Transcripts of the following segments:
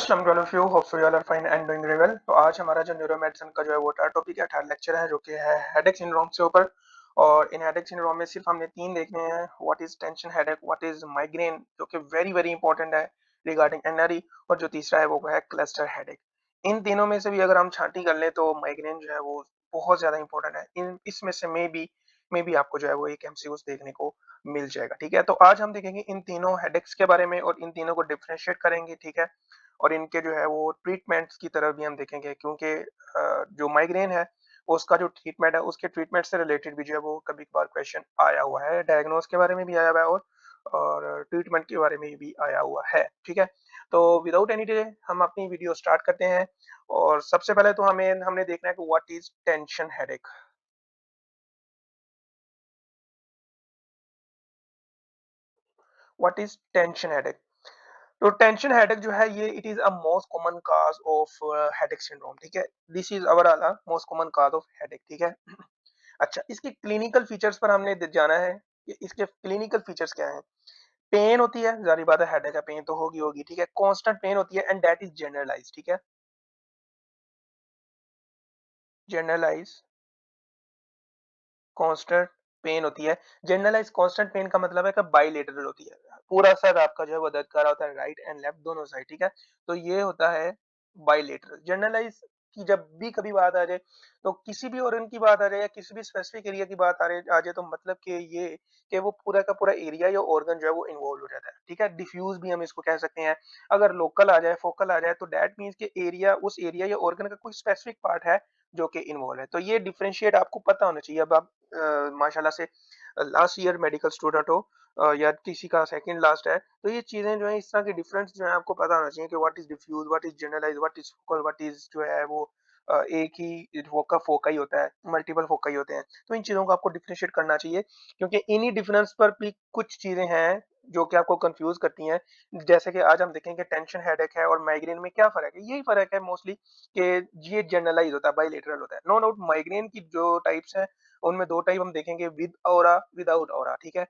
अस्सलाम वालेकुम फ्यू hope so you all are fine and doing very well. तो आज हमारा जो न्यूरो मेडिसिन का जो है वो टॉपिक है, लेक्चर है जो कि है हेडेक सिंड्रोम से ऊपर। और इन हेडेक सिंड्रोम में सिर्फ हमने तीन देखने हैं। What is tension headache, what is migraine जो कि वेरी वेरी इंपॉर्टेंट है रिगार्डिंग एनआरई, और जो तीसरा है वो है क्लस्टर हेडेक। इन तीनों में से भी अगर हम छांटी कर लें तो माइग्रेन जो है वो बहुत ज्यादा इंपॉर्टेंट है। इन इसमें से मे बी आपको जो है वो एक एमसीक्यूज देखने को मिल जाएगा। ठीक है, तो आज हम देखेंगे इन तीनों हेडेक्स के बारे में और इन तीनों को डिफरेंशिएट करेंगे। ठीक है, और इनके जो है वो ट्रीटमेंट्स की तरफ भी हम देखेंगे, क्योंकि जो माइग्रेन है उसका जो ट्रीटमेंट है उसके ट्रीटमेंट से रिलेटेड भी जो है वो कभी कभार क्वेश्चन आया हुआ है। डायग्नोस के बारे में भी आया हुआ है और ट्रीटमेंट के बारे में भी आया हुआ है। ठीक है, तो विदाउट एनी डिले हम अपनी वीडियो स्टार्ट करते हैं। और सबसे पहले तो हमने देखना है कि what is tension headache. What is tension headache? तो टेंशन हेडेक जो है ये it is a most common cause of headache syndrome. ठीक है, this is our most common cause of headache. ठीक है, अच्छा, इसके क्लिनिकल फीचर्स पर हमने जाना है कि इसके क्लिनिकल फीचर्स क्या हैं। पेन होती है, जारी बात है, हेडेक है, पेन तो होगी होगी। ठीक है, कांस्टेंट पेन होती है एंड दैट इज जनरलाइज। ठीक है, जनरलाइज कांस्टेंट पेन होती है। जनरलाइज कांस्टेंट पेन का मतलब है कि बाइलेटरल होती है, पूरा सर आपका जो है वो दर्द कर रहा होता है, राइट एंड लेफ्ट दोनों साइड। ठीक है, तो ये होता है बाइलेटरल। जनरलाइज की जब भी कभी बात आ जाए, तो किसी भी ऑर्गन की बात आ जाए या किसी भी स्पेसिफिक एरिया की बात आ जाए, तो मतलब कि ये कि वो पूरा का पूरा एरिया या ऑर्गन जो है वो इन्वॉल्व हो जाता है। ठीक है, डिफ्यूज भी हम इसको कह सकते हैं। अगर लोकल आ जाए, फोकल आ जाए, तो दैट मीन्स कि एरिया, उस एरिया या ऑर्गन का कोई स्पेसिफिक पार्ट है जो कि इन्वॉल्व है। तो ये डिफरेंशिएट आपको पता होना चाहिए। अब आप माशाल्लाह से लास्ट ईयर मेडिकल स्टूडेंट हो या किसी का सेकंड लास्ट है, तो ये चीजें जो है इस तरह के डिफरेंस जो है आपको पता होना चाहिए कि what is diffuse, what is generalise, what is focal, what is जो है वो एक ही फोका ही होता है, मल्टीपल फोका ही होते हैं। तो इन चीजों को आपको डिफरेंशिएट करना चाहिए, क्योंकि इन्हीं डिफरेंस पर भी कुछ चीजें हैं जो कि आपको कंफ्यूज करती हैं। जैसे कि आज हम देखेंगे टेंशन हेडेक है और माइग्रेन में क्या फर्क है। यही फर्क है मोस्टली कि ये जनरलाइज होता है, बाइलेटरल होता है। नो डाउट माइग्रेन की जो टाइप्स है उनमें दो टाइप हम देखेंगे, विद ऑरा, विदाउट ऑरा। ठीक है,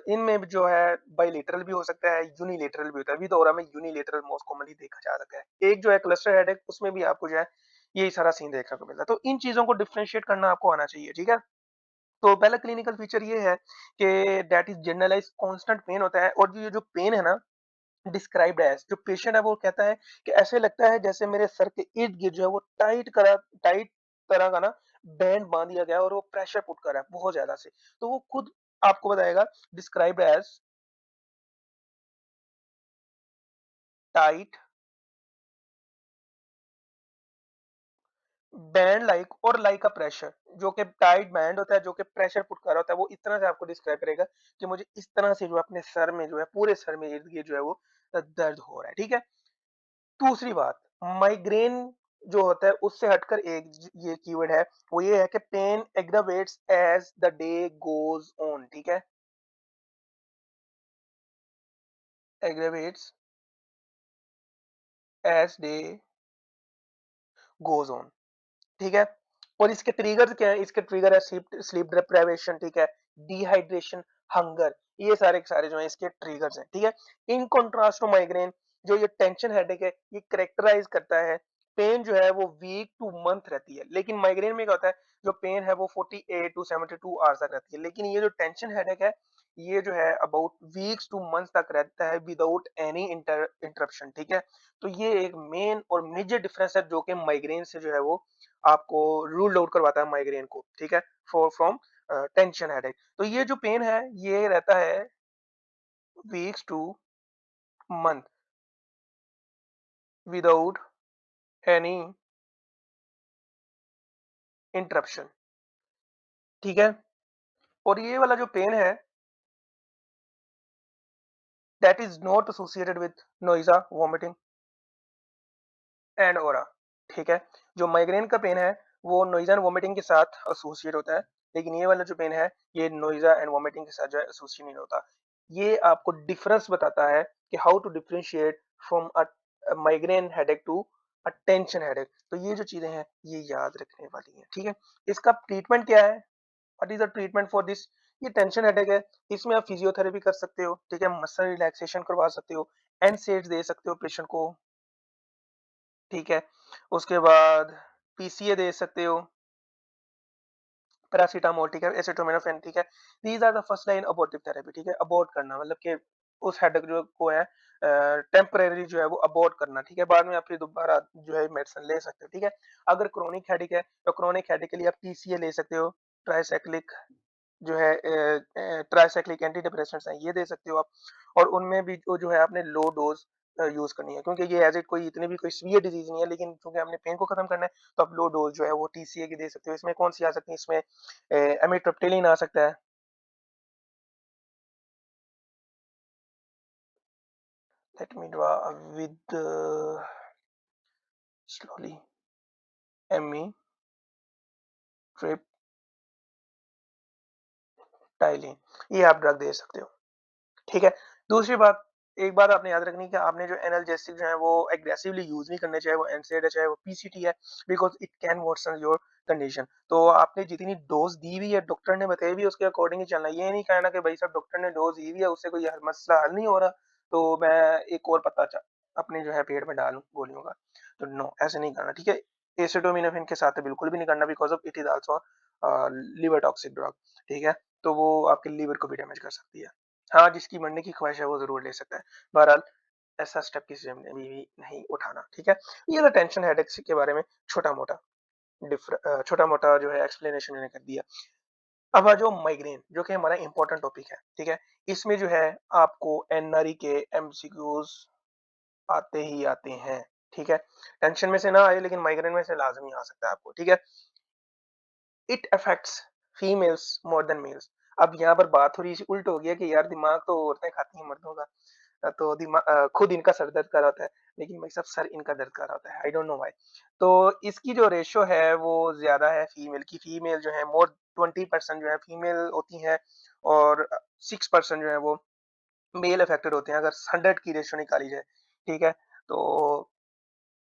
इनमें भी जो है बाइलेटरल भी हो सकता है, यूनिलेटरल भी होता है। विद ऑरा में यूनिलेटरल मोस्ट कॉमनली देखा जा सकता है। एक जो है क्लस्टर हेडेक, उसमें भी आपको जो है यही सारा सीन देखने को मिलता है। तो इन चीजों को डिफरेंशिएट करना आपको आना चाहिए। ठीक है, तो पहला क्लिनिकल फीचर ये है कि that is generalise constant pain होता है। और ये जो पेन है ना, डिस्क्राइब्ड एज, जो पेशेंट है वो कहता है कि ऐसे लगता है जैसे मेरे सर के इर्द गिर्द जो है वो टाइट तरह का ना बैंड बांध दिया गया है और वो प्रेशर पुट कर रहा है बहुत ज्यादा से। तो वो खुद आपको बताएगा, described as tight band like और लाइक अ प्रेशर। जो कि टाइट बैंड होता है, जो कि प्रेशर पुट कर रहा होता है, वो इस तरह से आपको डिस्क्राइब करेगा कि मुझे इस तरह से जो है अपने सर में जो है, पूरे सर में इर्द गिर्द जो है वो दर्द हो रहा है। ठीक है, दूसरी बात, माइग्रेन जो होता है उससे हटकर एक ये कीवर्ड है, वो ये है कि pain aggravates as the day goes on. ठीक है, aggravates as day goes on. ठीक है, और इसके ट्रिगर्स क्या है? इसके ट्रिगर है स्लीप स्लीप डिप्राइवेशन। ठीक है, डिहाइड्रेशन, हंगर, ये सारे के सारे जो है इसके ट्रिगर्स हैं। ठीक है, इन कॉन्ट्रास्ट टू माइग्रेन, जो ये टेंशन हेडेक है ये करेक्टराइज करता है, पेन जो है वो वीक टू मंथ रहती है। लेकिन माइग्रेन में क्या होता है, जो पेन है वो 48 टू 72 आवर्स तक रहती है। लेकिन ये जो टेंशन हेडेक है ये जो है अबाउट वीक्स टू मंथ्स तक रहता है विदाउट एनी इंटरप्शन। ठीक है, तो ये एक मेन और मेजर डिफरेंस है जो कि माइग्रेन से जो है वो आपको रूल आउट करवाता है माइग्रेन को। ठीक है, फॉर फ्रॉम टेंशन हेडेक। तो ये जो पेन है ये रहता है weeks to month without any interruption. ठीक है, और ये वाला जो पेन है that is not associated with nausea, vomiting and aura. ठीक है, जो माइग्रेन का पेन है वो नोइजा एंड वॉमिटिंग के साथ एसोसिएट होता है, लेकिन ये वाला जो पेन है ये नोइजा एंड वॉमिटिंग के साथ जो है एसोसिएट नहीं होता। ये आपको डिफरेंस बताता है कि how to differentiate from a migraine headache to a tension headache. तो ये जो चीजें हैं ये याद रखने वाली हैं। ठीक है, इसका ट्रीटमेंट क्या है? What is the treatment for this? ये टेंशन हेडेक है, इसमें आप फिजियोथेरेपी कर सकते हो। ठीक है, मसल रिलैक्सेशन करवा सकते हो, एनसेड्स दे सकते हो पेशेंट को। ठीक है? उसके बाद पीसीए दे सकते हो, पैरासिटामोल, ठीक है? एसिटामिनोफेन, ठीक है? These are the first line abortive therapy, ठीक है? अबॉर्ट करना मतलब कि उस हेडेक जो को है टेम्परेरी जो है वो अबॉर्ट करना, ठीक है? बाद में आप फिर दोबारा जो है मेडिसिन ले सकते हो, ठीक है? अगर क्रोनिक हेडेक है, तो क्रोनिक हेडेक के लिए आप पीसीए ले सकते हो, ट्राइसाइक्लिक जो है ट्राइसाइक्लिक एंटी डिप्रेसेंट्स हैं, ये दे सकते हो आप। और उनमें भी जो है आपने लो डोज़ यूज़ करनी है, क्योंकि ये एज़ इट कोई इतनी भी कोई सीवियर डिज़ीज़ नहीं है, लेकिन चूँकि हमने पेन को खत्म करना है, तो आप लो डोज़ जो है वो टीसीए की दे सकते हो। इसमें कौन-सी आ सकती है, इसमें एमिट्रिप्टिलिन आ सकता है। Let me draw with slowly amitriptyline, ये आप ड्रग दे सकते हो। ठीक है? दूसरी बात, एक बात आपने याद रखनी है कि आपने जो एनाल्जेसिक जो है वो एग्रेसिवली यूज़ नहीं करने, चाहे वो एनसेड है, चाहे वो पीसीटी है, because it can worsen your condition. तो आपने जितनी डोज़ दी हुई है, डॉक्टर ने बताई हुई है, उसके अकॉर्डिंग ही चलना है। ये नहीं कहना कि भाई साहब डॉक्टर ने डोज़ दी हुई है, उससे कोई मसला हल नहीं हो रहा, तो मैं एक और पत्ता अपने जो है पेट में डालूँ गोलियों का। तो नो, ऐसे नहीं करना, ठीक है? एसिटामिनोफ़ेन के साथ तो बिल्कुल भी नहीं करना, because of it is also liver toxic drug, ठीक है? तो वो आपके लिवर को भी डैमेज कर सकती है। हाँ, जिसकी मरने की ख्वाहिश है वो ज़रूर ले सकता है। बहरहाल ऐसा स्टेप किसी ने भी नहीं उठाना, ठीक है? ये तो टेंशन हेडेक्स के बारे में छोटा-मोटा छोटा-मोटा जो है एक्सप्लेनेशन मैंने कर दिया। अब आ जाओ माइग्रेन, जो कि हमारा इम्पोर्टेंट टॉपिक है, ठीक है? इसमें जो है आपको एनआरई के एमसीक्यूज़ आते ही आते हैं, ठीक है? टेंशन में से ना आए, लेकिन माइग्रेन में से लाज़मी आ सकता है आपको, ठीक है? It affects females more than males. अब यहाँ पर बात थोड़ी सी उल्ट हो गई है कि यार दिमाग तो औरतें खाती हैं मर्दों का, तो खुद इनका सर दर्द कर रहा होता है, लेकिन भाई साहब सर इनका दर्द कर रहा होता है, आई डोंट नो व्हाई। तो इसकी जो रेशो है वो ज्यादा है फीमेल की। फीमेल जो है मोर 20% जो है फीमेल होती है, और 6% जो है वो मेल अफेक्टेड होते हैं, अगर 100 की रेशो निकाली जाए, ठीक है? तो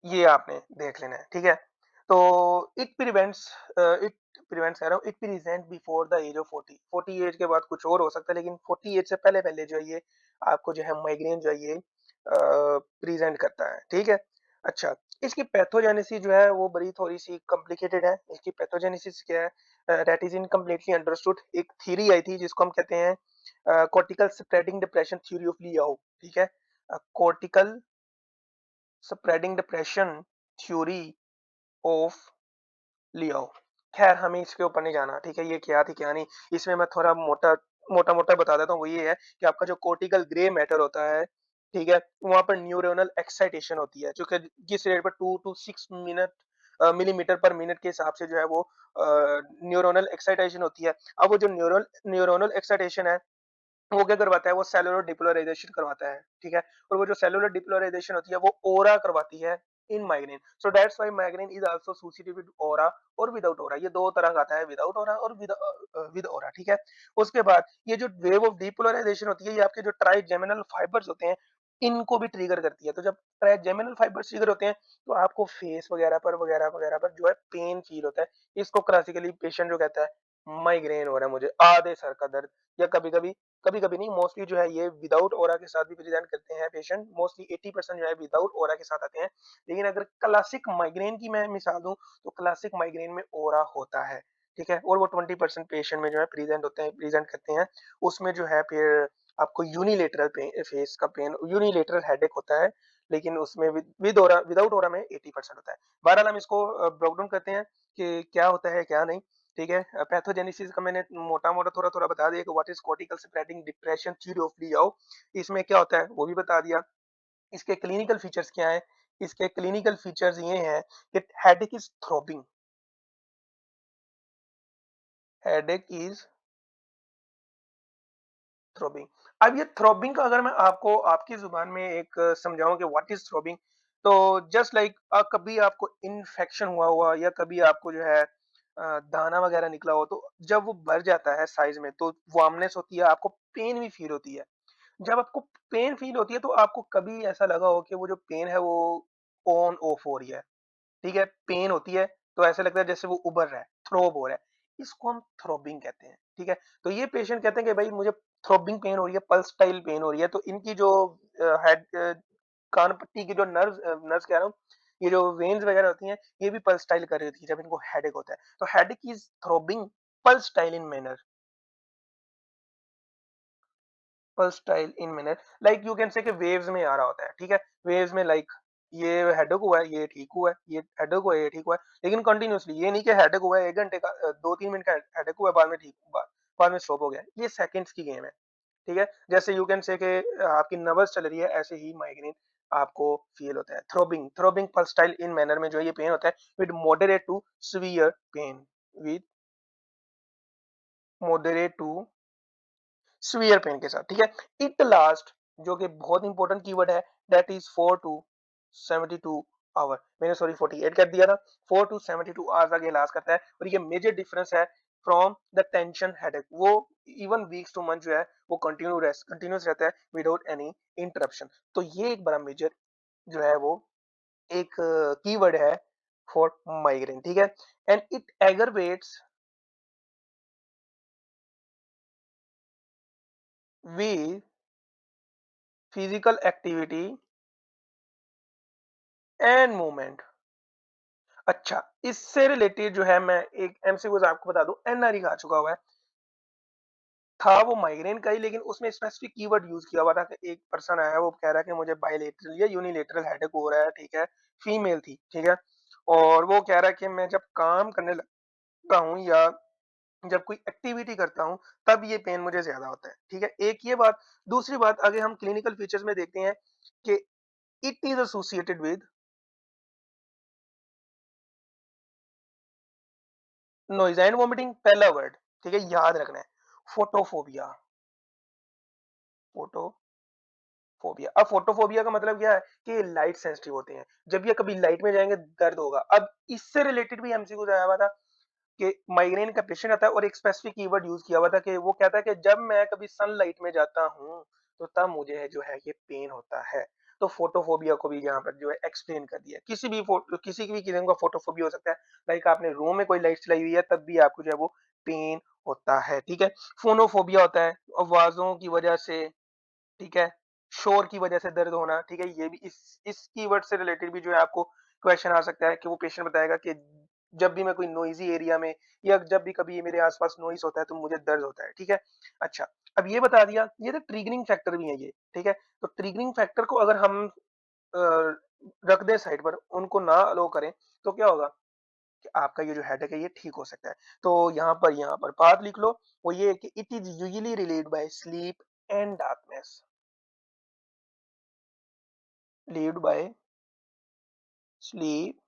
ये आपने देख लेना है, ठीक है? तो इट प्रिवेंट्स कह रहा हूँ, it present before the age of 40। 40 age के बाद कुछ और हो सकता है, लेकिन 40 एज से पहले-पहले जो है ये आपको जो है माइग्रेन जो है ये प्रेज़ेंट करता है, ठीक है? अच्छा, इसकी पैथोजेनेसिस जो है वो बड़ी थोड़ी-सी कॉम्प्लिकेटेड है। इसकी पैथोजेनेसिस क्या है? That is incompletely understood. एक थ्योरी आई थी जिसको हम कहते हैं cortical spreading depression theory of Leao, ठीक है? Cortical spreading depression theory of Leao. ख़ैर हमें इसके ऊपर नहीं जाना, ठीक है? ये क्या थी क्या नहीं, इसमें मैं थोड़ा मोटा-मोटा बता देता हूँ। वो ये है कि आपका जो कॉर्टिकल ग्रे मैटर होता है, ठीक है? वहाँ पर न्यूरोनल एक्साइटेशन होती है, जो कि जिस रेट पर 2 टू 6 मिलीमीटर पर मिनट के हिसाब से जो है वो न्यूरोनल एक्साइटेशन होती है। अब वो जो न्यूरोनल एक्साइटेशन है, वो क्या करवाता है, वो सेलुलर डिपोलराइजेशन करवाता है, ठीक है? और वो जो सेलुलर डिपोलराइजेशन होती है वो ऑरा करवाती है in migraine. So that's why migraine is also associated with aura और विदाउट ऑरा। ये दो तरह का आता है, विदाउट ऑरा और विद ऑरा, ठीक है? उसके बाद ये जो वेव ऑफ डिपोलराइजेशन होती है, ये आपके जो ट्राइजेमिनल फाइबर्स होते हैं, इनको भी ट्रिगर करती है। तो जब ट्राइजेमिनल फाइबर्स ट्रिगर होते हैं, तो आपको फेस वगैरह पर जो है पेन फील होता है। इसको क्लासिकली पेशेंट जो कहता है माइग्रेन हो रहा है मुझे, आधे सर का दर्द, या कभी-कभी नहीं, मोस्टली जो है ये विदाउट ऑरा के साथ भी प्रेजेंट करते हैं पेशेंट। मोस्टली 80% जो है विदाउट ऑरा के साथ आते हैं। लेकिन अगर क्लासिक माइग्रेन की मैं मिसाल दूं, तो क्लासिक माइग्रेन में ऑरा होता है, ठीक है? और वो 20% पेशेंट में जो है प्रेजेंट करते हैं। उसमें जो है फिर आपको यूनिलेटरल पेन, फेस का पेन, यूनिलेटरल हेडेक होता है, लेकिन उसमें विद ऑरा विदाउट ऑरा में 80% होता है। बहरहाल हम इसको ब्रेक डाउन करते हैं कि क्या होता है क्या नहीं, ठीक है? पैथोजेनेसिस का मैंने मोटा-मोटा थोड़ा-थोड़ा बता दिया कि what is cortical spreading depression theory of Leao. इसमें क्या होता है वो भी बता दिया। इसके क्लिनिकल फीचर्स क्या हैं? इसके क्लिनिकल फीचर्स ये हैं कि हेडेक इज़ थ्रोबिंग। अब ये थ्रोबिंग का अगर मैं आपको आपकी ज़ुबान में एक समझाऊँ कि व्हाट इज़ थ्रोबिंग, तो जस्ट लाइक कभी आपको इन्फेक्शन हुआ हुआ, या कभी आपको जो है दाना वगैरह निकला हो, तो जब वो भर जाता है साइज़ में, तो वार्मनेस होती है, आपको पेन भी फ़ील होती है। जब आपको पेन फ़ील होती है, तो आपको कभी ऐसा लगा हो कि वो जो पेन है वो ऑन ऑफ हो रही है, ठीक है? पेन होती है, तो ऐसा लगता है जैसे वो उभर रहा है, थ्रोब हो रहा है। इसको हम थ्रोबिंग कहते हैं, ठीक है? तो ये पेशेंट कहते हैं कि भई मुझे थ्रोबिंग पेन हो रही है, पल्स स्टाइल पेन हो रही है, तो इनकी जो कान पट्टी की जो नर्व्स कह रहा हूँ, ये जो वेन्स वगैरह होती हैं, ये भी पल्साइल कर रही होती है जब इनको हेडेक होता है। तो headache is throbbing pulsatile in manner, pulsatile in manner like you can say कि वेव्स में आ रहा होता है, ठीक है? वेव्स में लाइक ये हेडेक हुआ है, ये ठीक हुआ है, ये हेडेक हुआ है, ये ठीक हुआ है, लेकिन कंटीन्यूअसली ये नहीं कि हेडेक हुआ है 1 घंटे का 2-3 मिनट का हेडेक हुआ है, बाद में ठीक बाद में स्टॉप हो गया। ये सेकंड्स की गेम है। ठीक है? जैसे यू कैन से कि आपकी नर्वस चल रही है, ऐसे ही माइग्रेन आपको फ़ील होता है। Throbbing throbbing pulsatile in manner में जो है ये पेन होता है with moderate to severe pain, with moderate to severe pain के साथ, ठीक है? इट लास्ट जो कि बहुत इंपॉर्टेंट कीवर्ड है दैट इज़ 4 टू 72 आवर। मैंने सॉरी 48 कर दिया था। 4 टू 72 आवर्स तक ये लास्ट करता है और ये मेजर डिफरेंस है फ्रॉम द टेंशन हेडेक। वो इवन वीक्स टू मंथ जो है वो कंटीन्यूअस रहता है विदाउट एनी इंटरप्शन। तो ये एक बड़ा मेजर जो है वो एक कीवर्ड है फॉर माइग्रेन, ठीक है? And it aggravates with physical activity and movement. अच्छा, इससे रिलेटेड जो है मैं एक एमसीक्यूज़ आपको बता दूँ, एनआरई आ चुका हुआ है। था वो माइग्रेन का ही लेकिन उसमें स्पेसिफिक कीवर्ड यूज़ किया हुआ था कि एक पर्सन आया वो कह रहा है कि मुझे बायलैटरल या यूनिलैटरल हेडेक हो रहा है, ठीक है? फीमेल थी, ठीक है? और वो कह रहा है कि मैं जब काम करने लगता हूँ या जब कोई एक्टिविटी करता हूँ, तब ये पेन मुझे ज़्यादा होता है, ठीक है? एक ये बात, दूसरी बात अगर हम क्लिनिकल फीचर्स में देखते हैं कि it is associated with noise and vomiting पहला वर्ड, ठीक है? याद रखना है। Photophobia, photo phobia. अब फोटोफोबिया का मतलब क्या है कि ये लाइट सेंसिटिव होते हैं। जब ये कभी लाइट में जाएँगे दर्द होगा। अब इससे रिलेटेड भी एमसीक्यूज़ आया हुआ था कि माइग्रेन का पेशेंट आता है और एक स्पेसिफिक कीवर्ड यूज़ किया हुआ था कि वो कहता है कि जब मैं कभी सनलाइट में जाता हूँ, तो तब मुझे है जो है ये पेन होता है। तो फोटोफोबिया को भी यहाँ पर जो है एक्सप्लेन कर दिया। किसी भी किस्म का फोटोफोबिया हो सकता है। लाइक आपने रूम में कोई लाइट चलाई हुई है तब भी आपको जो है वो पेन होता है, ठीक है? फोनोफोबिया होता है आवाज़ों की वजह से, ठीक है? शोर की वजह से दर्द होना, ठीक है? ये भी इस कीवर्ड से रिलेटेड भी जो है आपको क्वेश्चन आ सकता है कि वो पेशेंट बताएगा कि जब भी मैं कोई नॉइज़ी एरिया में या जब भी कभी मेरे आस-पास नॉइज़ होता है तो मुझे दर्द होता है, ठीक है? अच्छा, अब ये बता दिया, ये तो ट्रिगरिंग फैक्टर भी है ये, ठीक है? तो ट्रिगरिंग फैक्टर को अगर हम अ, रख दें साइड पर, उनको ना अलाउ करें, तो क्या होगा कि आपका ये जो हेडेक है ये ठीक हो सकता है। तो यहाँ पर बात लिख लो, वो ये है कि it is usually relieved by sleep and darkness. Relieved by sleep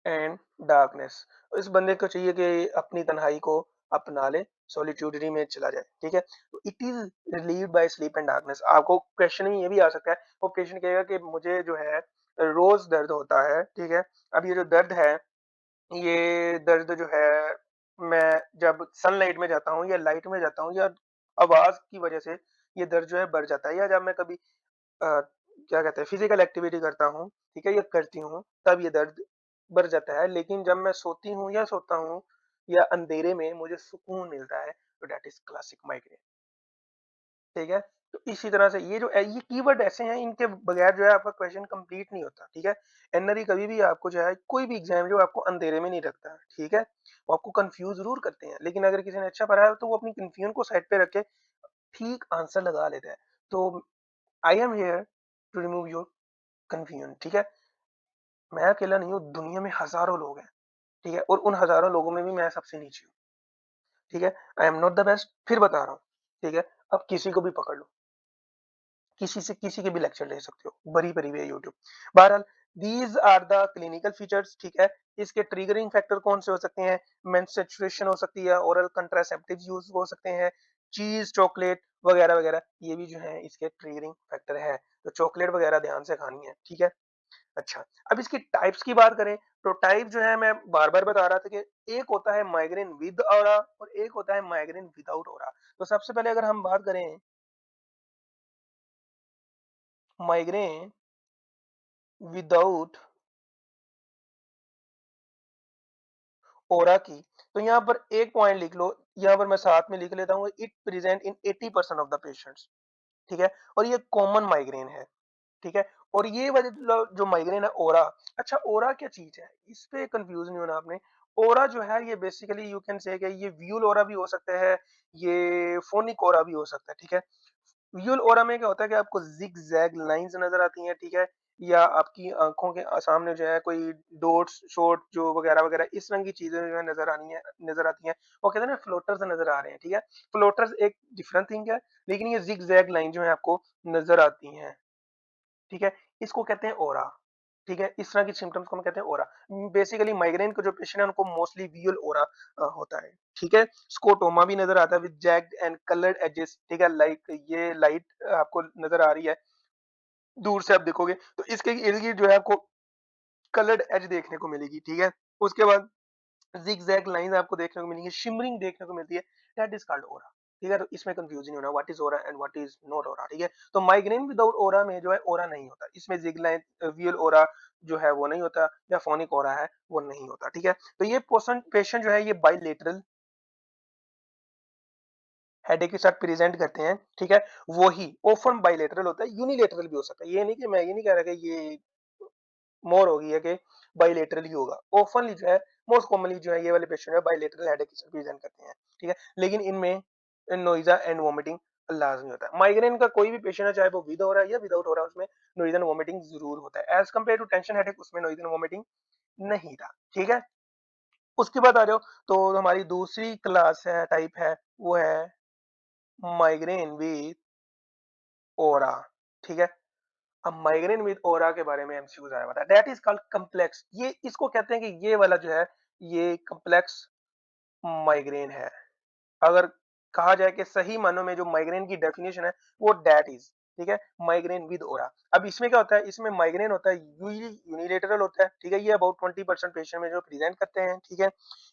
and darkness. इस बंदे को चाहिए कि अपनी तन्हाई को अपना ले, सॉलिट्यूडरी में चला जाए, ठीक है? तो it is relieved by sleep and darkness. आपको क्वेश्चन में ये भी आ सकता है, वो पेशेंट कहेगा कि मुझे जो है रोज़ दर्द होता है, ठीक है? अब ये जो दर्द है, ये दर्द जो है मैं जब सनलाइट में जाता हूँ या लाइट में जाता हूँ या आवाज़ की वज़ह से ये दर्द जो है बढ़ जाता है या जब मैं कभी क्या कहते हैं फिजिकल एक्टिविटी करता हूँ, ठीक है? या करती हूँ, तब ये दर्द बढ़ जाता है। लेकिन जब मैं सोती हूँ या सोता हूँ या अंधेरे में मुझे सुकून मिलता है, तो दैट इज़ क्लासिक माइग्रेन, ठीक है? तो इसी तरह से ये कीवर्ड ऐसे हैं इनके बगैर जो है आपका क्वेश्चन कंप्लीट नहीं होता, ठीक है? एनआरई कभी भी आपको जो है कोई भी एग्ज़ाम जो आपको अंधेरे में नहीं रखता, ठीक है? वो आपको कन्फ्यूज़ ज़रूर करते हैं, लेकिन अगर किसी ने अच्छा पढ़ा है तो वो अपनी कन्फ्यूजन को साइड पे रख के ठीक आंसर लगा लेता है। तो I am here to remove your confusion, ठीक है? मैं अकेला नहीं हूँ, दुनिया में हज़ारों लोग हैं, ठीक है? और उन हज़ारों लोगों में भी मैं सबसे नीचे हूँ, ठीक है? I am not the best फिर बता रहा हूँ, ठीक है? अब किसी को भी पकड़ लो, किसी से किसी के भी लेक्चर ले सकते हो, बरी-बरी वे यूट्यूब। बहरहाल these are the clinical features, ठीक है? इसके ट्रिगरिंग फैक्टर कौन-से हो सकते हैं? मेंस्ट्रुएशन हो सकती है, ओरल कंट्रासेप्टिव्स यूज़ हो सकते हैं, चीज़, चॉकलेट वगैरह-वगैरह, ये भी जो है इसके ट्रिगरिंग फैक्टर है। तो चॉकलेट वगैरह ध्यान से खानी है, ठीक है? अच्छा, अब इसकी टाइप्स की बात करें, तो टाइप जो है मैं बार-बार बता रहा था कि एक होता है माइग्रेन विद ऑरा और एक होता है माइग्रेन विदाउट ऑरा। तो सबसे पहले अगर हम बात करें माइग्रेन विदाउट ऑरा की, तो यहाँ पर एक पॉइंट लिख लो, यहाँ पर मैं साथ में लिख लेता हूँ, it present in 80% of the patients, ठीक है? और ये कॉमन माइग्रेन है, ठीक है? और ये वाली जो माइग्रेन है ओरा, अच्छा ओरा क्या चीज़ है? इस पे कन्फ्यूज़ नहीं होना आपने। ओरा जो है ये बेसिकली यू कैन से कि ये विज़ुअल ओरा भी हो सकता है, ये फ़ोनिक ओरा भी हो सकता है, ठीक है? विज़ुअल ओरा में क्या होता है कि आपको ज़िग-ज़ैग लाइन्स नज़र आती हैं, ठीक है? या आपकी आँखों के सामने जो है कोई डॉट्स, शॉट जो वगैरह-वगैरह इस रंग की चीज़ें जो है नज़र आती हैं। वो कहते हैं ना फ्लोटर्स नज़र आ रहे हैं, ठीक है? फ्लोटर्स एक डिफरेंट थिंग है, लेकिन ये ज़िग-ज़ैग लाइन जो है आपको नज़र आती हैं। ठीक है? इसको कहते हैं ओरा, ठीक है? इस तरह की सिम्पटम्स को हम कहते हैं ओरा। बेसिकली माइग्रेन के जो पेशेंट है उनको मोस्टली विजुअल ओरा होता है, ठीक है? स्कोटोमा भी नज़र आता है विद जैग्ड एंड कलर्ड एजेस, ठीक है? लाइक ये लाइट आपको नज़र आ रही है, दूर से आप देखोगे तो इसके इर्द-गिर्द जो है आपको कलर्ड एज देखने को मिलेगी, ठीक है? उसके बाद ज़िगज़ैग लाइन्स आपको देखने को मिलेंगी, शिमरिंग देखने को मिलती है, दैट इज़ कॉल्ड ओरा। ठीक है? तो इसमें कन्फ्यूज़न नहीं होना what is aura and what is not aura, ठीक है? तो माइग्रेन विदाउट ओरा में जो है ओरा नहीं होता। इसमें ज़िग लाइन वियल ओरा जो है वो नहीं होता या फोनिक ओरा है वो नहीं होता, ठीक है? तो ये पोर्शन पेशेंट जो है ये बाइलेटरल हेडेक के साथ प्रेज़ेंट करते हैं, ठीक है? वही ऑफ़न बाइलेटरल होता है, यूनिलेटरल भी हो सकता है। ये नहीं कि मैं ये नहीं कह रहा कि ये मोर होगी है कि बाइलेटरल ही होगा। ऑफनली जो है मोस्ट कॉमनली जो है ये वाले पेशेंट है बाइलेटरल हेडेक प्रेजेंट करते हैं, ठीक है? लेकिन इनमें नोइज़ा एंड वोमिटिंग लाज़मी होता है। माइग्रेन का कोई भी पेशेंट है चाहे वो विद हो रहा है या विदाउट हो रहा है उसमें नोइज़ा एंड वोमिटिंग ज़रूर होता है। As compare to tension headache उसमें नोइज़ा एंड वोमिटिंग नहीं था, ठीक है? उसके बाद आ जाओ तो हमारी दूसरी क्लास है टाइप है वो है माइग्रेन विद ऑरा, ठीक है? अब माइग्रेन विद ऑरा के बारे में एमसीक्यूज आया हुआ था दैट इज कॉल्ड कॉम्प्लेक्स ये इसको कहते हैं कि ये वाला जो है ये कॉम्प्लेक्स माइग्रेन है अगर कहा जाए कि सही मानों में जो माइग्रेन की डेफिनेशन है वो दैट इज ठीक है माइग्रेन विद ओरा अब इसमें क्या होता है इसमें माइग्रेन होता है यूजली यूनिलेटरल होता है ठीक है ये अबाउट 20% पेशेंट में जो प्रेजेंट करते हैं ठीक है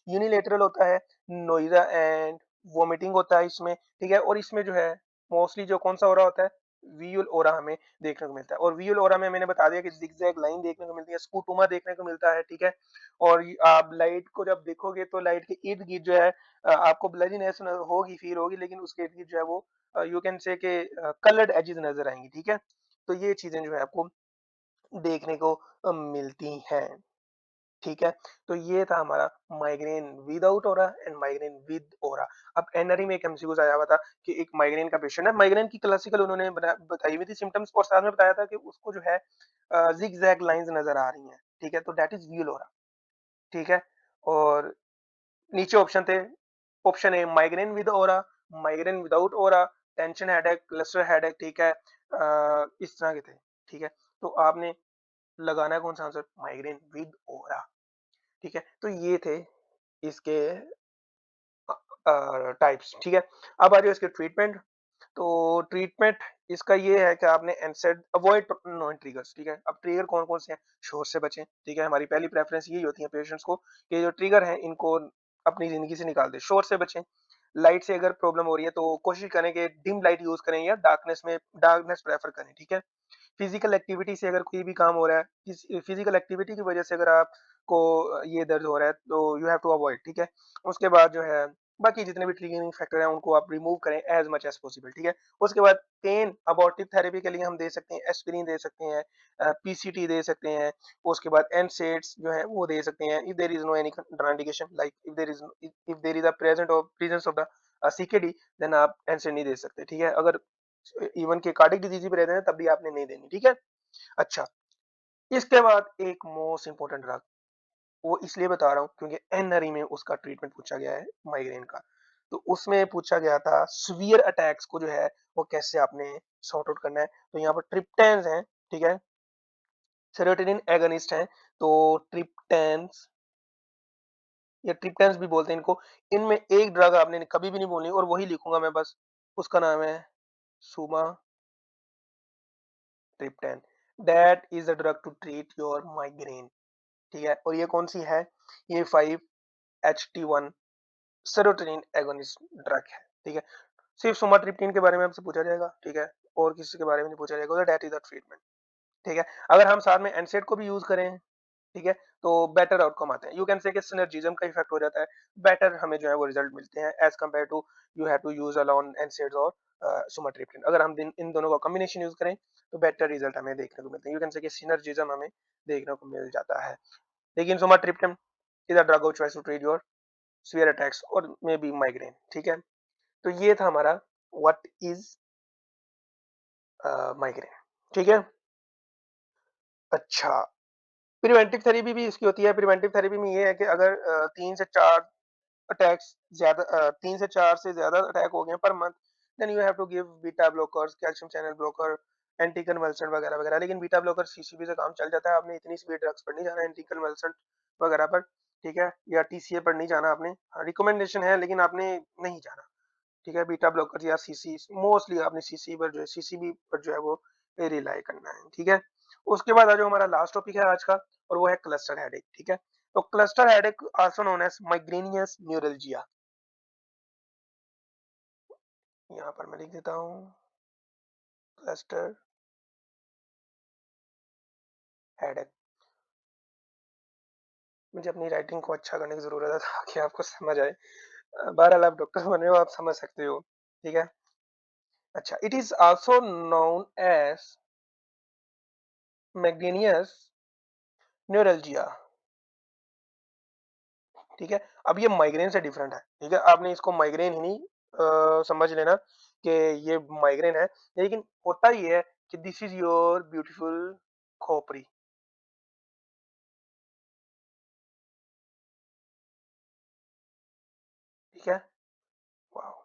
यूनिलेटरल होता है नोइजा एंड वोमिटिंग होता है इसमें ठीक है और इसमें जो है मोस्टली जो कौन सा ओरा होता है विजुअल ओरा हमें देखने को मिलता है और विजुअल ओरा में मैंने बता दिया कि जिगजैग लाइन देखने को मिलती है स्कूटुमा देखने को मिलता है ठीक है और आप लाइट को जब देखोगे तो लाइट के इर्द गिर्द जो है आपको ब्लरीनेस होगी फील होगी लेकिन उसके इर्द-गिर्द जो है वो यू कैन से कि कलर्ड एजेस नज़र आएँगी, ठीक है? तो ये चीज़ें जो है आपको देखने को मिलती हैं, ठीक है? तो ये था हमारा migraine without aura and migraine with aura. अब एनआरई में एक एमसीक्यूज़ आया हुआ था कि एक माइग्रेन का पेशेंट है, माइग्रेन की क्लासिकल उन्होंने बताई हुई थी सिम्पटम्स और साथ में बताया था कि उसको जो है ज़िगज़ैग लाइन्स नज़र आ रही हैं, ठीक है? तो दैट इज़ वियल ऑरा, ठीक है? और नीचे ऑप्शन थे option A migraine with aura migraine without aura tension headache cluster headache ठीक है इस तरह के थे ठीक है तो आपने लगाना है कौन सा आंसर माइग्रेन विद ओरा ठीक है तो ये थे इसके टाइप्स ठीक है अब आ जाओ इसके ट्रीटमेंट तो ट्रीटमेंट इसका ये है कि आपने एनसेड अवॉइड नॉन ट्रिगर्स ठीक है अब ट्रिगर कौन कौन से हैं शोर से बचें ठीक है हमारी पहली प्रेफरेंस यही होती है पेशेंट्स को कि जो ट्रिगर है इनको अपनी जिंदगी से निकाल दें शोर से बचें लाइट से अगर प्रॉब्लम हो रही है तो कोशिश करें कि डिम लाइट यूज करें या डार्कनेस प्रेफर करें ठीक है फिजिकल एक्टिविटी से अगर कोई भी काम हो रहा है फिजिकल एक्टिविटी की वजह से अगर आपको ये दर्द हो रहा है तो यू हैव टू अवॉइड ठीक है उसके बाद जो है बाकी जितने भी ट्रिगरिंग फैक्टर हैं उनको आप रिमूव करें एज मच एज पॉसिबल ठीक है उसके बाद पेन अबॉर्टिव थेरेपी के लिए हम दे सकते हैं एस्पिरिन दे सकते हैं पीसीटी दे सकते हैं उसके बाद एनसेड्स जो है वो दे सकते हैं if there is no any contraindication like if there is a presence of the CKD then आप एनसेड नहीं दे सकते ठीक है अगर इवन के कार्डिक डिजीज भी रहते हैं तब भी आपने नहीं देनी ठीक है अच्छा इसके बाद एक मोस्ट इंपॉर्टेंट ड्रग वो इसलिए बता रहा हूँ क्योंकि एनआरई में उसका ट्रीटमेंट पूछा गया है माइग्रेन का तो उसमें पूछा गया था सीवियर अटैक्स को जो है वो कैसे आपने सॉर्ट आउट करना है तो यहाँ पर ट्रिप्टेंस हैं ठीक है सेरोटोनिन एगोनिस्ट हैं तो ट्रिप्टेंस या ट्रिप्टेंस भी बोलते हैं इनको इनमें एक ड्रग आपने कभी भी नहीं बोलनी और वही लिखूंगा मैं बस उसका नाम है sumatriptan that is a drug to treat your migraine ठीक है और ये कौन सी है ये 5-HT1 सेरोटोनिन एगोनिस्ट ड्रग है ठीक है सिर्फ सुमाट्रिप्टिन के बारे में आपसे पूछा जाएगा ठीक है और किसी के बारे में नहीं पूछा जाएगा दैट इज द ट्रीटमेंट ठीक है अगर हम साथ में एनसेड को भी यूज करें ठीक है? तो बेटर आउटकम आते हैं। यू कैन से कि सिनर्जिज्म का इफेक्ट हो जाता है, बेटर हमें जो है वो रिजल्ट मिलते हैं as compare to you have to use alone NSAIDs और सुमाट्रिप्टिन। अगर हम इन दोनों का कॉम्बिनेशन यूज़ करें, तो बेटर रिजल्ट हमें देखने को मिलते हैं। यू कैन से कि सिनर्जिज्म हमें देखने को मिल जाता है। लेकिन sumatriptan is a drug of choice to treat your severe attacks और मे बी माइग्रेन, ठीक है? तो ये था हमारा व्हाट इज़ माइग्रेन, ठीक है? अच्छा, प्रिवेंटिव थेरेपी भी इसकी होती है। प्रिवेंटिव थेरेपी में ये है कि अगर 3 से 4 अटैक्स 3 से 4 से ज़्यादा अटैक हो गए पर month, then you have to give beta blockers, calcium channel blocker, anti convulsant वगैरह-वगैरह। लेकिन बीटा ब्लॉकर सीसीबी से काम चल जाता है, आपने इतनी स्पीड ड्रग्स पर नहीं जाना एंटी कन्वल्सेंट वगैरह पर, ठीक है? या टीसीए पर नहीं जाना आपने। हाँ, रिकमेंडेशन है लेकिन आपने नहीं जाना। ठीक है, बीटा ब्लॉकर या सीसी मोस्टली आपने सीसी पर जो है सीसीबी पर जो है वो रिलाई करना है, ठीक है। उसके बाद जो हमारा लास्ट टॉपिक है आज का, और वो है क्लस्टर हेडेक, ठीक है। तो cluster headache also known as migrainous neuralgia, यहाँ पर मैं लिख देता हूँ क्लस्टर हेडेक। मुझे अपनी राइटिंग को अच्छा करने की जरूरत है ताकि आपको समझ आए। बहरहाल आप डॉक्टर बने हो, आप समझ सकते हो, ठीक है। अच्छा, it is also known as migrainous neuralgia, ठीक है। अब ये माइग्रेन से डिफरेंट है, ठीक है। आपने इसको माइग्रेन ही नहीं समझ लेना कि ये माइग्रेन है, लेकिन होता ये है कि दिस इज योर ब्यूटीफुल खोपड़ी, ठीक है। Wow,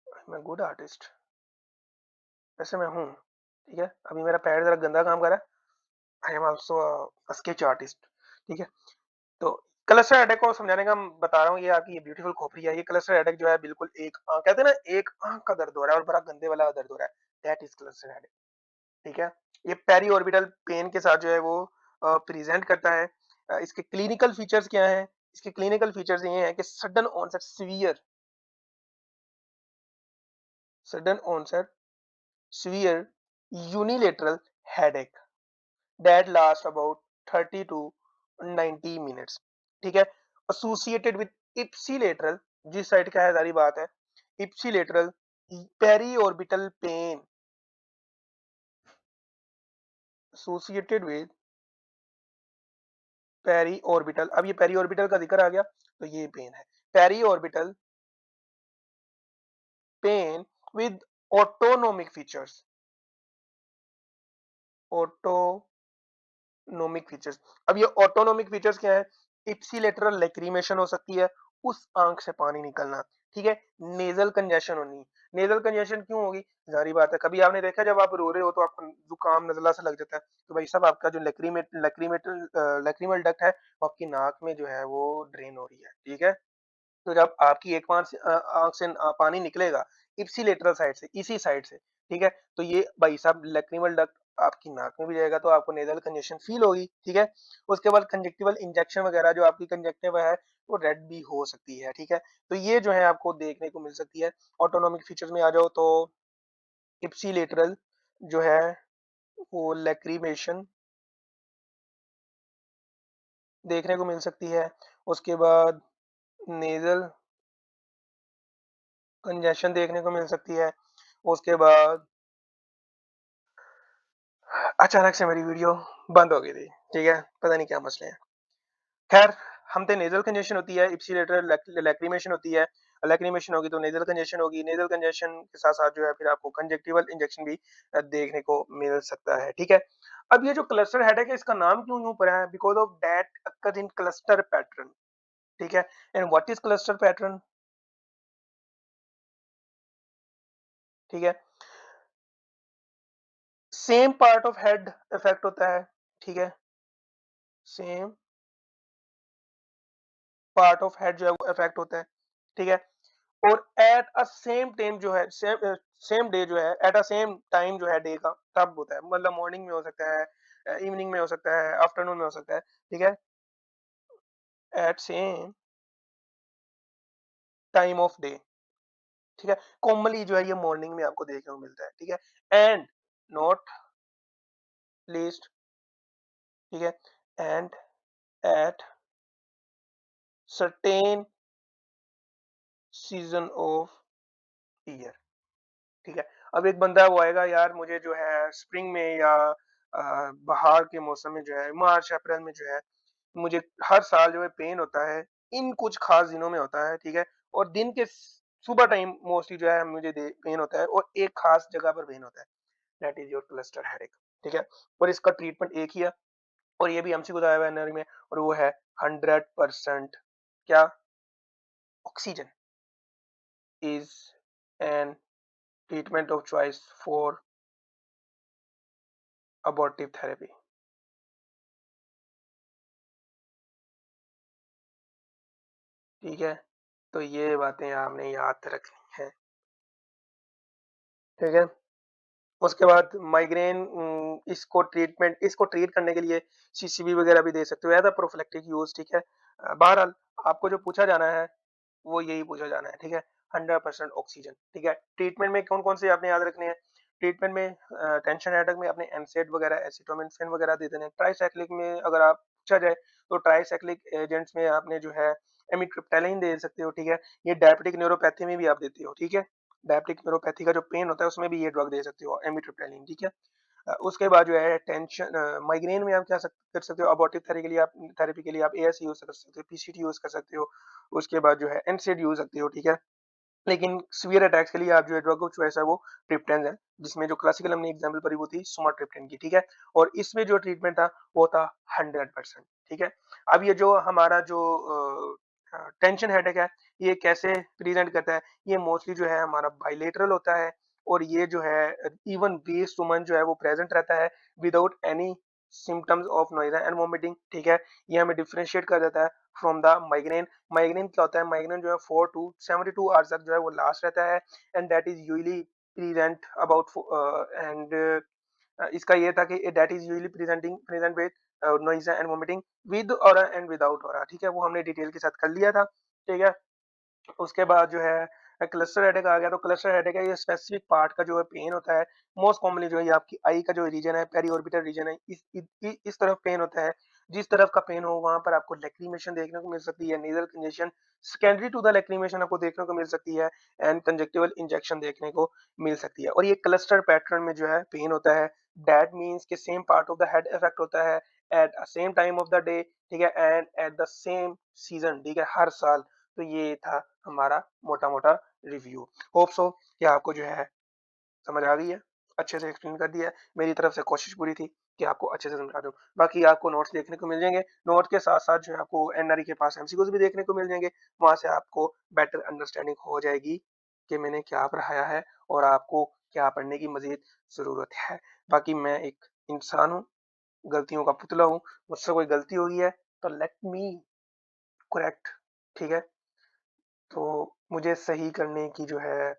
I am good artist, वैसे मैं हूँ, ठीक है। अभी मेरा पैर जरा गंदा काम कर रहा है, I am also sketch artist, ठीक है। तो क्लस्टर हेडेक को समझाने का मैं बता रहा हूँ, ये आपकी ये ब्यूटीफुल खोपड़ी है। ये क्लस्टर हेडेक जो है बिल्कुल एक कहते हैं ना, एक आंख का दर्द हो रहा है और बड़ा गंदे वाला दर्द हो रहा है, दैट इज क्लस्टर हेडेक, ठीक है। ये पेरी ऑर्बिटल पेन के साथ जो है वो प्रेजेंट करता है। इसके क्लिनिकल फीचर्स क्या हैं? इसके क्लिनिकल फीचर्स ये हैं कि sudden onset severe unilateral headache that last about 30 to 90 minutes, ठीक है। एसोसिएटेड विद इप्सिलेटरल, जिस साइड का है सारी बात है, ipsilateral periorbital pain associated with periorbital. अब ये पेरी ऑर्बिटल का जिक्र आ गया तो ये पेन है, periorbital pain with autonomic features, autonomic features. अब ये ऑटोनोमिक फीचर्स क्या है? इप्सिलेटरल लैक्रिमेशन हो सकती है, उस आंख से पानी निकलना, ठीक है। नेजल कंजेशन होनी, नेजल कंजेशन क्यों होगी? जारी बात है, कभी आपने देखा जब आप रो रहे हो तो आपको जुकाम नजला सा लग जाता है, तो भाई साहब आपका जो लैक्रिमल डक्ट है वो आपकी नाक में जो है वो ड्रेन हो रही है, ठीक है। तो जब आपकी एक आँख से पानी निकलेगा इप्सिलेटरल साइड से, इसी साइड से, ठीक है? तो ये भाई साहब लैक्रिमल डक्ट आपकी नाक में भी जाएगा तो आपको नेज़ल कंजेशन फ़ील होगी, ठीक है? उसके बाद कंजक्टिवल इंजेक्शन वगैरह जो आपकी कंजक्टिवा है, वो रेड भी हो सकती है, ठीक है? तो ये जो है आपको देखने को मिल सकती है। ऑटोनोमिक फीचर्स में आ जाओ तो इप्सिलेटरल जो है वो लैक्रिमेशन देखने को मिल सकती है। उसके बाद नेज़ल कंजेशन देखने को मिल सकती है। उसके बाद अचानक से मेरी वीडियो बंद हो गई थी, ठीक है? पता नहीं क्या मसले हैं। ख़ैर, हम पे नेज़ल कंजेशन होती है, इप्सिलेटरल लैक्रिमेशन होती है, लैक्रिमेशन होगी तो नेज़ल कंजेशन होगी, नेज़ल कंजेशन के साथ-साथ जो है फिर आपको कंजक्टिवल इंजेक्शन भी देखने को मिल सकता है, ठीक है? अब ये जो क्लस्टर हेडेक है इसका नाम क्यों यूँ पड़ा है? Because of that occur in cluster pattern, ठीक है? And what is cluster pattern? ठीक है? Same part of head effect होता है, ठीक है? सेम पार्ट ऑफ हेड जो है वो अफेक्ट होता है, ठीक है। और एट अ सेम टाइम जो है सेम डे जो है एट अ सेम टाइम जो है डे का तब होता है, मतलब मॉर्निंग में हो सकता है, इवनिंग में हो सकता है, आफ्टरनून में हो सकता है, ठीक है। At same time of day, ठीक है। कॉमनली जो है ये मॉर्निंग में आपको देखने को मिलता है, ठीक है। एंड नॉट लीस्ट ठीक है? And at certain season off year, ठीक है? अब एक बंदा वो आएगा, यार मुझे जो है स्प्रिंग में या बहार के मौसम में जो है मार्च अप्रैल में जो है मुझे हर साल जो है पेन होता है, इन कुछ खास दिनों में होता है, ठीक है? और दिन के सुबह टाइम मोस्टली जो है मुझे दे पेन होता है और एक खास जगह पर पेन होता है, that is your cluster headache, ठीक है? और इसका ट्रीटमेंट एक ही है और ये भी एमसीक्यू आया हुआ है एनआरई में, और वो है 100% क्या? Oxygen is an treatment of choice for abortive therapy, ठीक है? तो ये बातें आपने याद रखनी है, ठीक है? उसके बाद माइग्रेन इसको ट्रीट करने के लिए सीसीबी वगैरह भी दे सकते हो एज़ अ प्रोफिलैक्टिक यूज़, ठीक है? बहरहाल आपको जो पूछा जाना है, वो यही पूछा जाना है, ठीक है? 100% ऑक्सीजन, ठीक है? ट्रीटमेंट में कौन-कौन से आपने याद रखने हैं? ट्रीटमेंट में टेंशन हेडेक में आपने एनसेड वगैरह, एसिटामिनोफेन वगैरह दे देने हैं। ट्राइसाइक्लिक में अगर आप पूछा जाए, तो ट्राइसाइक्लिक एजेंट्स में आपने जो है एमिट्रिप्टाइलिन दे सकते हो, ठीक है? ये डायबिटिक न्यूरोपैथी में भी आप देते हो, ठीक है? डायबिटिक न्यूरोपैथी का जो पेन होता है, उसमें भी ये ड्रग दे सकते हो, एमिट्रिप्टाइलिन, ठीक है? उसके बाद जो है माइग्रेन में आप क्या कर सकते हो, अबॉर्टिव थेरेपी के लिए आप एएस यूज़ कर सकते हो, पीसीटी यूज़ कर सकते हो। उसके बाद जो है एनसेड यूज़ सकते हो, ठीक है? लेकिन सीवियर अटैक्स के लिए आप जो है ड्रग ऑफ चॉइस है वो ट्रिप्टन है, जिसमें जो क्लासिकल हमने एग्जांपल पढ़ी वो थी सुमाट्रिप्टन की, ठीक है? और इसमें जो ट्रीटमेंट था वो था 100%, ठीक है? अब ये जो हमारा जो टेंशन हेडेक है, ये कैसे प्रेज़ेंट करता है? ये मोस्टली जो है हमारा बाइलेटरल होता है और ये जो है इवन बेस टू मंथ जो है वो प्रेज़ेंट रहता है without any symptoms of nausea and vomiting, ठीक है? ये हमें डिफरेंशिएट कर देता है फ्रॉम द माइग्रेन। माइग्रेन क्या होता है? माइग्रेन जो है 4 टू 72 आवर्स तक जो है वो लास्ट रहता है and that is usually present about इसका ये था कि that is usually present with nausea and vomiting with aura and without aura, ठीक है? वो हमने डिटेल के साथ कर लिया था, ठीक है? उसके बाद जो है क्लस्टर हेडेक आ गया, तो क्लस्टर हेडेक है, ये स्पेसिफिक पार्ट का जो है पेन होता है। मोस्ट कॉमनली जो है ये आपकी आई का जो रीजन है, पेरिऑर्बिटल रीजन है, इस तरफ पेन होता है। जिस तरफ का पेन हो वहाँ पर आपको लैक्रिमेशन देखने को मिल सकती है, nasal congestion secondary to the lacrimation आपको देखने को मिल सकती है एंड कंजक्टिवल इंजेक्शन देखने को मिल सकती है। और ये क्लस्टर पैटर्न में जो है पेन होता है, दैट मीन्स कि same part of the head effect होता है at a same time of the day, ठीक है? And at the same season, ठीक है? हर साल। तो ये था हमारा मोटा-मोटा रिव्यू। होप सो कि आपको जो है समझ आ गई है, अच्छे से एक्सप्लेन कर दिया है। मेरी तरफ से कोशिश पूरी थी कि आपको अच्छे से समझा दूँ। बाकी आपको नोट्स देखने को मिल जाएँगे, नोट के साथ-साथ जो है आपको एनआरई के पास एमसीक्यूज़ भी देखने को मिल जाएँगे। वहाँ से आपको बेटर अंडरस्टैंडिंग हो जाएगी कि मैंने क्या पढ़ाया है और आपको क्या पढ़ने की मज़ीद ज़रूरत है। बाकी मैं एक इंसान हूँ, गलतियों का पुतला हूँ, मुझसे कोई गलती हुई है तो लेट मी करेक्ट, ठीक है? तो मुझे सही करने की जो है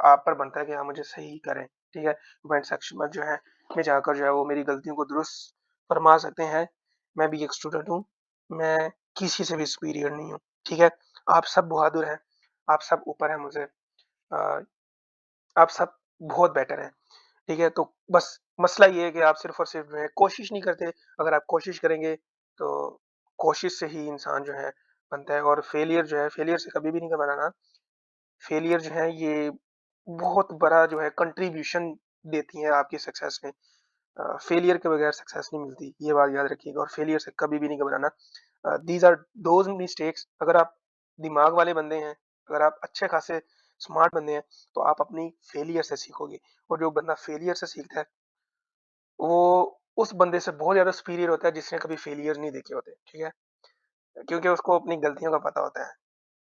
आप पर बनता है कि आप मुझे सही करें, ठीक है? कमेंट सेक्शन में जो है में जाकर जो है वो मेरी गलतियों को दुरुस्त फरमा सकते हैं। मैं भी एक स्टूडेंट हूँ, मैं किसी से भी सुपीरियर नहीं हूँ, ठीक है? आप सब बहादुर हैं, आप सब ऊपर हैं मुझसे, आप सब बहुत बेटर हैं, ठीक है? तो बस मसला ये है कि आप सिर्फ़ और सिर्फ़ जो है कोशिश नहीं करते। अगर आप कोशिश करेंगे तो कोशिश से ही इंसान जो है बनता है, और फेलियर जो है फेलियर से कभी भी नहीं घबराना। फेलियर जो है ये बहुत बड़ा जो है कंट्रीब्यूशन देती है आपकी सक्सेस में। फेलियर के बगैर सक्सेस नहीं मिलती, ये बात याद रखिएगा, और फेलियर से कभी भी नहीं घबराना। दीज़ आर दोज़ मिस्टेक्स, अगर आप दिमाग वाले बंदे हैं, अगर आप अच्छे खासे स्मार्ट बंदे हैं, तो आप अपनी फेलियर से सीखोगे, और जो बंदा फेलियर से सीखता है, वो उस बंदे से बहुत ज़्यादा सुपीरियर होता है जिसने कभी फेलियर नहीं देखे होते, ठीक है? क्योंकि उसको अपनी गलतियों का पता होता है।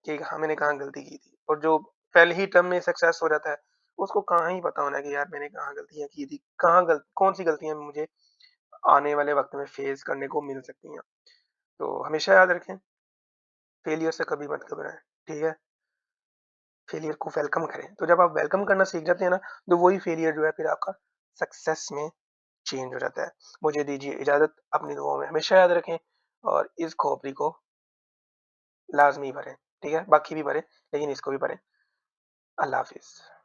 कि हाँ, मैंने कहाँ गलती की थी, और जो पहले ही टर्म में सक्सेस हो जाता है, उसको कहाँ ही पता होना है कि यार मैंने कहाँ गलतियाँ की थी, कहाँ गल कौन-सी गलतियाँ मुझे आने वाले वक़्त में फेस करने को मिल सकती हैं। तो हमेशा याद रखें, फेलियर से कभी मत घबराएँ, ठीक है? फेलियर को वेलकम करें। तो जब आप वेलकम करना सीख जाते हैं ना, तो वही फेलियर जो है फिर आपका सक्सेस में चेंज हो जाता है। मुझे दीजिए इजाज़त, अपनी दुआओं में हमेशा याद रखें और इस खोपड़ी को लाज़मी भरें, ठीक है? बाकी भी भरें, लेकिन इसको भी भरें। अल्लाह हाफ़िज़।